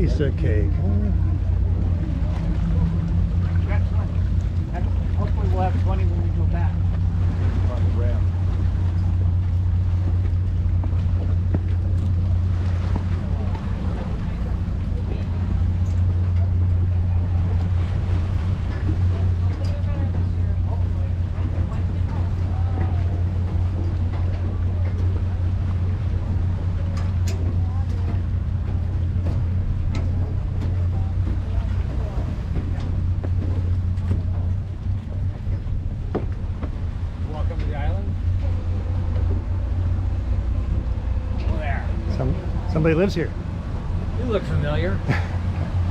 piece of cake. Hopefully we'll have 20 when we go back. On the ramp. Welcome to the island. Oh, there. Somebody lives here. You look familiar.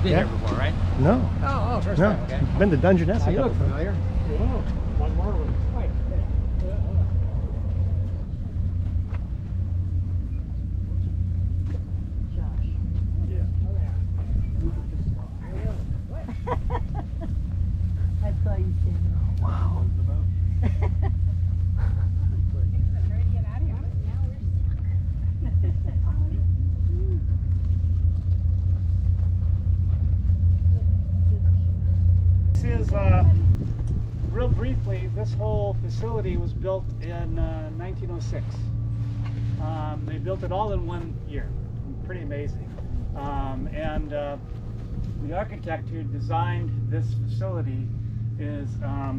Been Yeah. here before, right? No. Oh, first No. time. Okay. Been to Dungeness a You couple look times. familiar. Oh, one more room. Right. I saw you standing. Wow. This is, real briefly, this whole facility was built in 1906. They built it all in 1 year. Pretty amazing. The architect who designed this facility is, I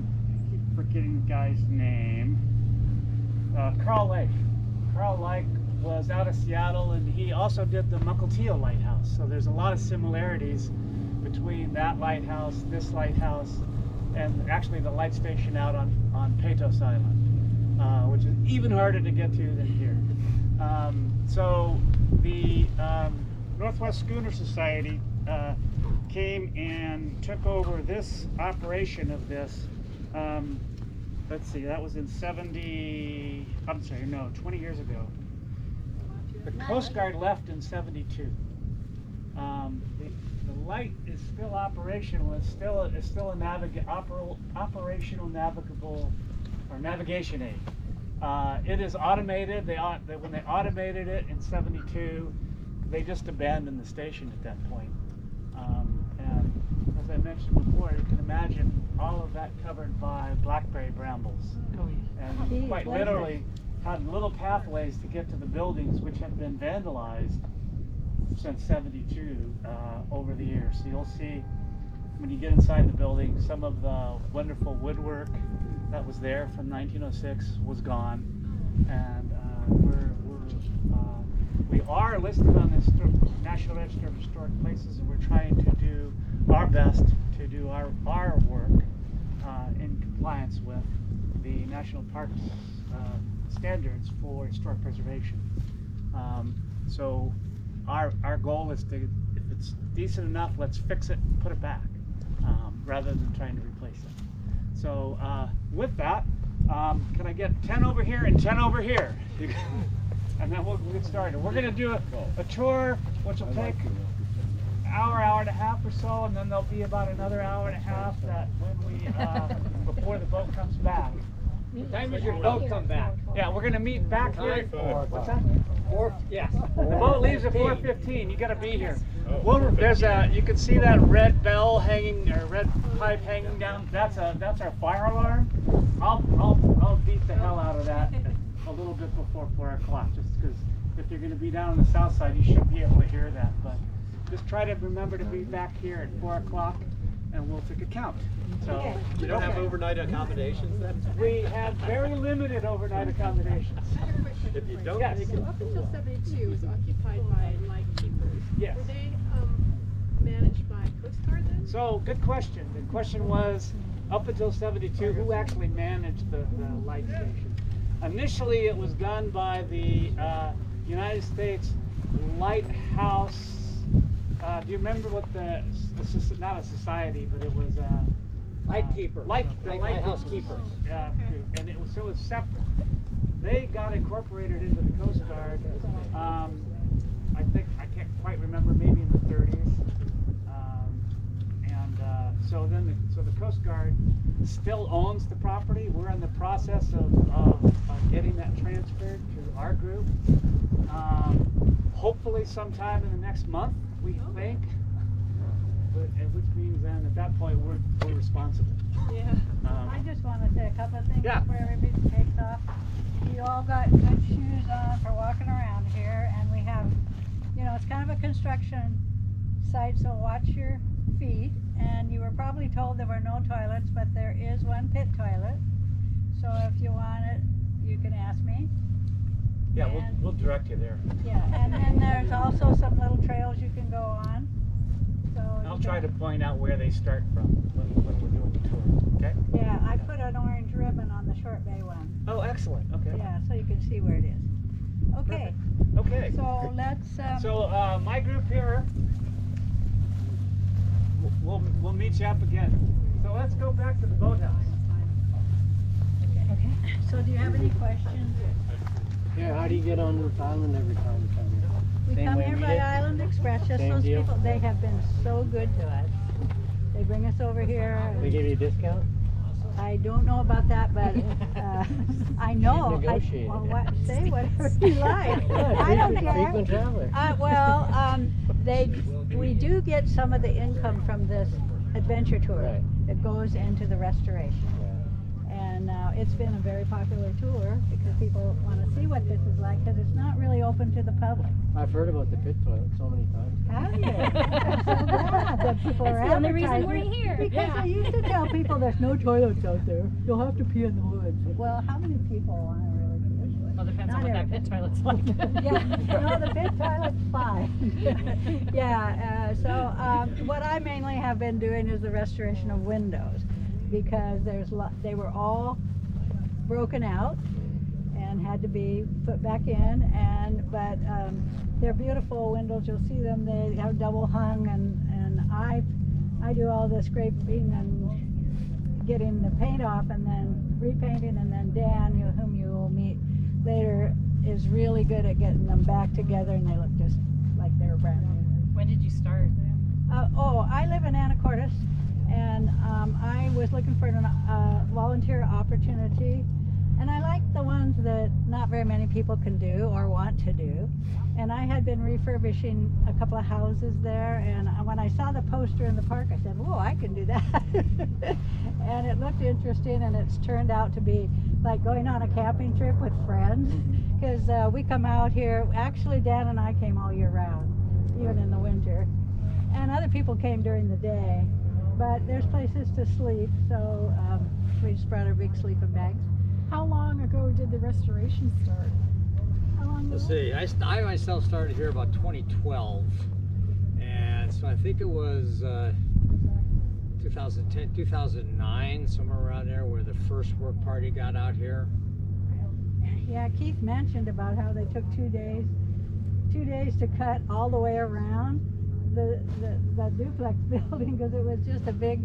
keep forgetting the guy's name, Carl Lake. Carl Lake was out of Seattle, and he also did the Mukilteo Lighthouse. So there's a lot of similarities between that lighthouse, this lighthouse, and actually the light station out on Burrows Island, which is even harder to get to than here. So the Northwest Schooner Society came and took over this operation of this. Let's see, that was in 20 years ago. The Coast Guard left in 72. The light is still operational. It's still a operational navigable or navigation aid. It is automated. When they automated it in 72, they just abandoned the station at that point. And as I mentioned before, you can imagine all of that covered by blackberry brambles. Oh, And Gee, quite bless literally had little pathways to get to the buildings, which had been vandalized since 72 over the years. So you'll see when you get inside the building, some of the wonderful woodwork that was there from 1906 was gone, and we are listed on the National Register of Historic Places, and we're trying to do our best to do our work in compliance with the National Parks standards for historic preservation. So our goal is to, if it's decent enough, let's fix it and put it back, rather than trying to replace it. So with that, can I get 10 over here and 10 over here? And then we'll get started. We're going to do a tour, which will take hour and a half or so, and then there'll be about another hour and a half that when we before the boat comes back. What time does your boat come back? Yeah, we're going to meet back here. What's that? Yes. The boat leaves at 4:15. You got to be here. Well, there's you can see that red bell hanging, or red pipe hanging down. That's our fire alarm. I'll beat the hell out of that a little bit before 4 o'clock, just because if you're going to be down on the south side, you should be able to hear that. But just try to remember to be back here at 4 o'clock, and we'll take a count. So You don't have overnight accommodations then? we have very limited overnight accommodations. If you don't, Yes. you can. Up until 72 was occupied by lightkeepers. Yes. Were they managed by Coast Guard then? So, good question. The question was, up until 72, who actually managed the light station? Initially, it was done by the United States Lighthouse. Do you remember what not a society, but it was Lightkeeper. the Lighthouse keepers. Yeah, and it was separate. They got incorporated into the Coast Guard. I can't quite remember, maybe in the 30s. So the Coast Guard still owns the property. We're in the process of getting that transferred to our group. Hopefully sometime in the next month, we think. which means then at that point we're responsible. Yeah. I just want to say a couple of things Yeah. before everybody takes off. You all got good shoes on for walking around here, and we have, you know, it's kind of a construction site, so watch your feet. And you were probably told there were no toilets, but there is one pit toilet. So if you want it, you can ask me. Yeah, And- we'll direct you there. Yeah, and then there's also some little trails you can go on. So I'll you try to can- point out where they start from when we're doing the tour. Okay? Yeah, I put an orange ribbon on the short bay one. Oh, excellent. Okay. Yeah, so you can see where it is. Okay, Okay. so let's. So my group here, we'll meet you up again. So let's go back to the boathouse. Okay. So do you have any questions? Yeah, how do you get on this island every time you come here? We Same come way here we by did? Island Express, just Same those deal? people, they have been so good to us. They bring us over here. They give you a discount? I don't know about that, but I know. negotiate Well, it. say whatever you like. I don't care. Frequent traveler. We do get some of the income from this adventure tour. Right. It goes into the restoration. And it's been a very popular tour because people want to see what this is like, because it's not really open to the public. I've heard about the pit toilet so many times. Have you? I'm so glad that people are That's the only reason we're advertising it. here. Because I used to tell people there's no toilets out there. You'll have to pee in the woods. Well, how many people want to really pee in the woods? Well, depends on Not what that everybody. pit toilet's like. Yeah, no, the pit toilet's fine. Yeah, what I mainly have been doing is the restoration of windows, because they were all broken out and had to be put back in, but they're beautiful windows. You'll see them, they have double hung, and I do all the scraping and getting the paint off and then repainting, and then Dan, whom you will meet later, is really good at getting them back together, and they look just like they were brand new. When did you start? I live in Anacortes, and I was looking for a volunteer opportunity, and I like the ones that not very many people can do or want to do. And I had been refurbishing a couple of houses there, and when I saw the poster in the park, I said, whoa, I can do that. And it looked interesting, and it's turned out to be like going on a camping trip with friends, because we come out here. Actually, Dan and I came all year round, even in the winter, and other people came during the day, but there's places to sleep, so we just brought our big sleeping bags. How long ago did the restoration start? How long Let's ago? see, I myself started here about 2012, and so I think it was 2010, 2009, somewhere around there, where the first work party got out here. Yeah, Keith mentioned about how they took 2 days to cut all the way around the duplex building, because it was just a big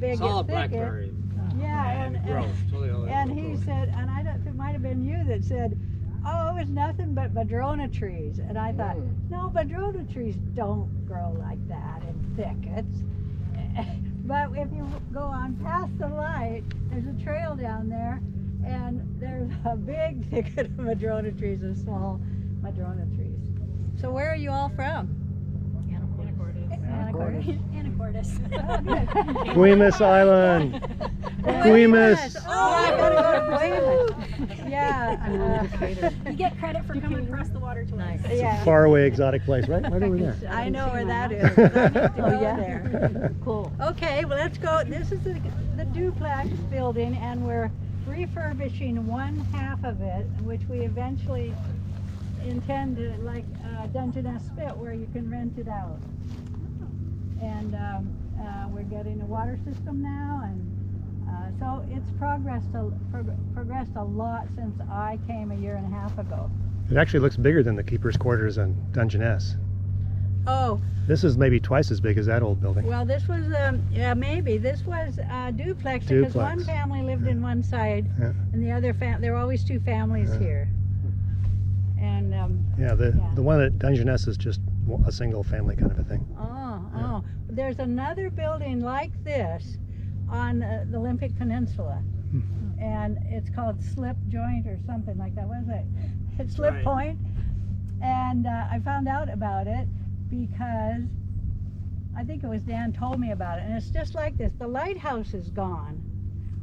It's all thicket. blackberry Yeah, and growth. Totally all and he growth. said, and I don't, it might have been you that said, oh, it was nothing but madrona trees. And I thought, no, madrona trees don't grow like that in thickets. But if you go on past the light, there's a trail down there, and there's a big thicket of madrona trees and small madrona trees. So where are you all from? Anacortes. Anacortes. Oh, good. Cuemas Island. Cuemas. Oh, I gotta go to Cuemas. Yeah. You get credit for coming across the water twice. Yeah. Faraway exotic place, right? Right over there. I know where that is. I need to go Oh, yeah. there. Cool. Okay, well, let's go. This is the duplex building, and we're refurbishing one half of it, which we eventually intend to, like Dungeness Spit, where you can rent it out. And we're getting a water system now, and so it's progressed a lot since I came a year and a half ago. It actually looks bigger than the keeper's quarters on Dungeness. Oh, This is maybe twice as big as that old building. well, this was, yeah, maybe. This was duplex, because one Duplex. family lived in one side, Yeah. and the other there were always two families Yeah. here. And, Yeah, the Yeah. one at Dungeness is just a single family kind of a thing. oh, there's another building like this on the Olympic Peninsula, and it's called Slip Joint or something like that. What is it? It's Slip Right. Point. And I found out about it because I think it was Dan told me about it, and it's just like this. The lighthouse is gone,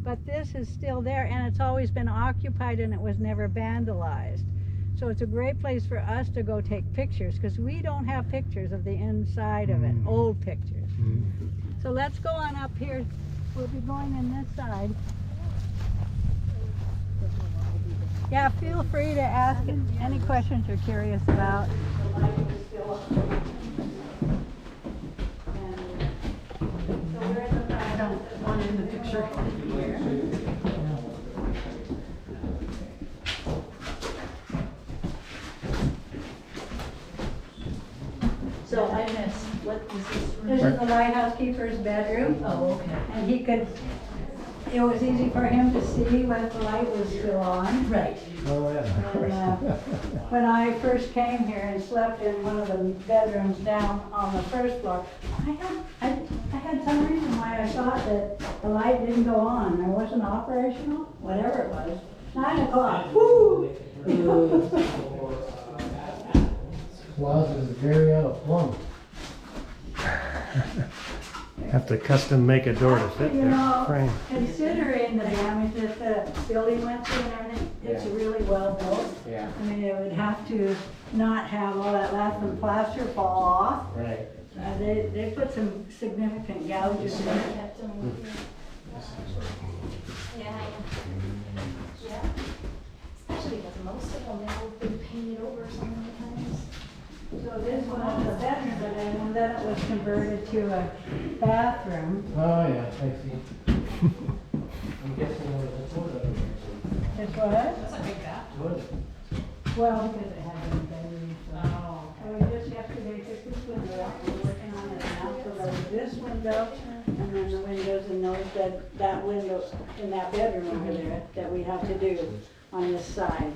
but this is still there, and it's always been occupied, and it was never vandalized. So it's a great place for us to go take pictures, because we don't have pictures of the inside of it, old pictures. So let's go on up here. We'll be going in this side. Yeah, feel free to ask any questions you're curious about. I don't want in the picture here. So I missed, what is this room? This is the lighthouse keeper's bedroom. Oh, okay. And he could, it was easy for him to see when the light was still on. Right. Oh, yeah. And when I first came here and slept in one of the bedrooms down on the first floor, I had some reason why I thought that the light didn't go on. I wasn't operational, whatever it was. 9 o'clock, woo! Closet is very out of plumb. Have to custom make a door to fit You their know, frame. considering the damage that the building went through and everything, it's really well built. Yeah. I mean, it would have to not have all that lath and plaster fall off. Right. They put some significant gouges in it. Yeah. Especially because most of them have been painted over so many times. So this one was a bedroom, and then it was converted to a bathroom. Oh, yeah, I see. I'm guessing there was a toilet. It's what? That's a big bath. Toilet. Well, because it had been buried. So. And we just yesterday took this window out, we're working on it now, so there was this window, and then the windows in those, that window in that bedroom over there, that we have to do on this side.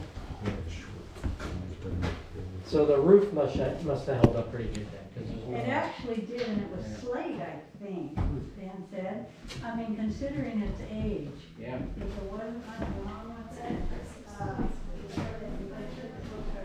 So the roof must have held up pretty good then, 'cause there's no. It actually did, and it was slate, I think, Dan said. I mean, considering its age, Yeah. if it wasn't nothing wrong with it,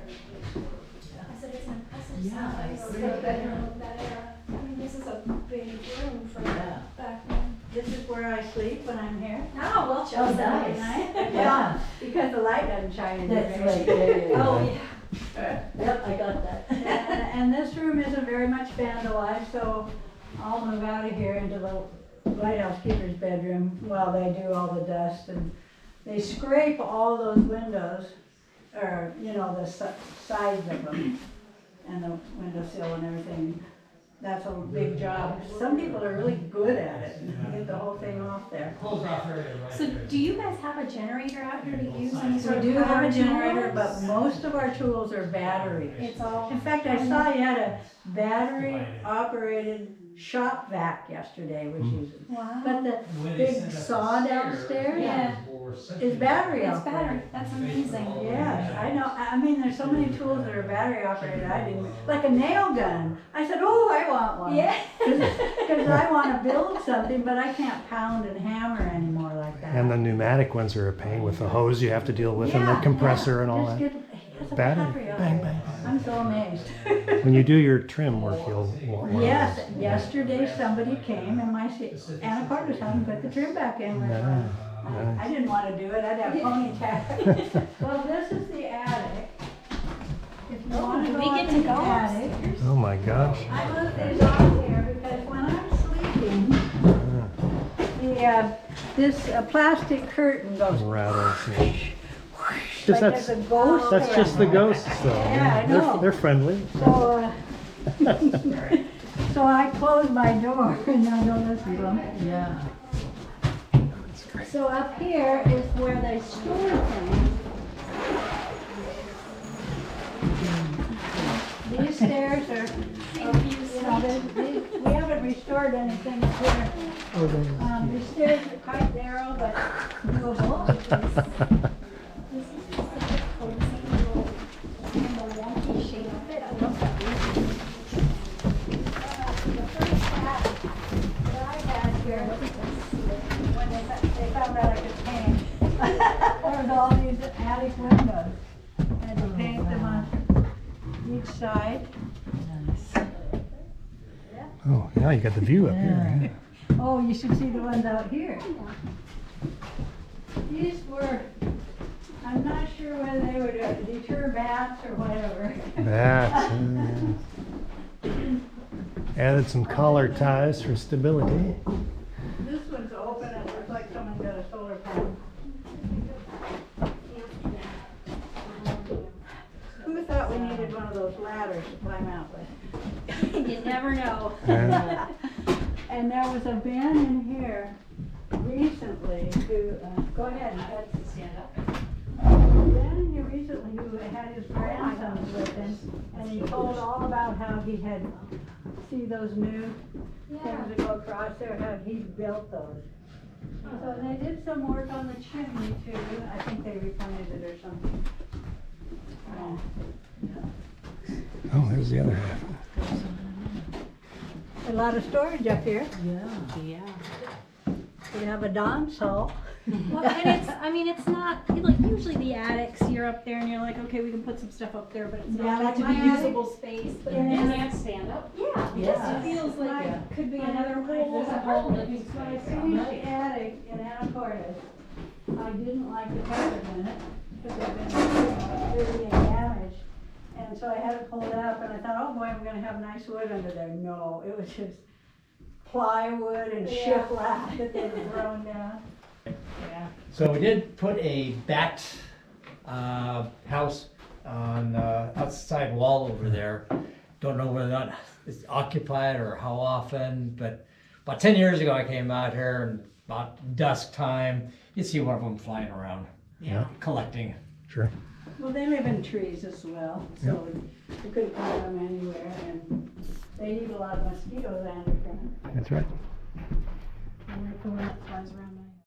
I said it's an impressive size. For a bedroom of that era. I mean, this is a big room for back then. this is where I sleep when I'm here. Oh, well chosen. Yeah, because the light doesn't shine in That's here. right, yeah. Oh, yeah. Yep, I got that. And this room isn't very much vandalized, so I'll move out of here into the lighthouse keeper's bedroom while they do all the dust, and they scrape all those windows, or, you know, the sides of them, and the windowsill and everything. That's a big job. Some people are really good at it, get the whole thing off there. So do you guys have a generator out here to use any sort We of do have power a generator, tools? but most of our tools are batteries. It's all. In fact, I saw you had a battery-operated shop vac yesterday, which is, Wow. but the big saw downstairs Yeah. is battery It's operated. battery. That's amazing. Yes, I know. I mean, there's so many tools that are battery operated. I didn't, like a nail gun. I said, oh, I want one. Yeah. Because I want to build something, but I can't pound and hammer anymore like that. And the pneumatic ones are a pain with the hose you have to deal with and the compressor and all Just that. it's a Battery, bang, operated. bang. I'm so amazed. When you do your trim work, you'll want one. Yes, yesterday somebody came and my anacortes hadn't put the trim back in. I didn't want to do it, I'd have ponytail. Well, this is the attic. If you want to do go we up get in to the go attic. Oh my gosh. I moved these off here because when I'm sleeping, this plastic curtain goes Rattles. Yeah. Just like that's there's a ghost. that's just the ghosts though. Yeah, I know. They're friendly. So, so I closed my door and I don't listen to them. Yeah. So up here is where they store things. These stairs are, you know, we haven't restored anything here. These stairs are quite narrow, but doable. This is just such a cozy little, kind of wonky shape of it. I love that. The first attic that I had here, when they found out I could paint, there was all these attic windows. I had to paint them on each side. Oh, now you got the view up here. Oh, you should see the ones out here. These were, I'm not sure whether they would deter bats or whatever. Bats. Added some collar ties for stability. This one's open, it looks like someone got a solar panel. Who thought we needed one of those ladders to climb out with? You never know. Yeah. And there was a man in here recently who, go ahead, let's stand up. A man in here recently who had his grandsons with him, and he told all about how he had, see those new things that go across there, how he built those. So they did some work on the chimney too. I think they repainted it or something. Oh, there's the other half. A lot of storage up here. Yeah. We have a dance hall. Well, and it's, I mean, it's not, like, usually the attics, you're up there and you're like, okay, we can put some stuff up there, but it's Yeah, not like meant to be my attic. usable space. But Yeah. and Can't stand up. yeah, it Yeah. just feels like it could be another whole There's a whole living When I space. finished the attic in Anacortes, I didn't like the carpet in it because it had been dirty and damaged. And so I had it pulled up and I thought, oh boy, I'm gonna have nice wood under there. No, it was just plywood and shiplap that they were throwing down. Yeah. So we did put a bat house on the outside wall over there. Don't know whether or not it's occupied or how often, but about 10 years ago I came out here and about dusk time, you'd see one of them flying around, Yeah. collecting. Sure. Well, they live in trees as well, so you couldn't find them anywhere, and they eat a lot of mosquitoes underground. That's right. I like the one that flies around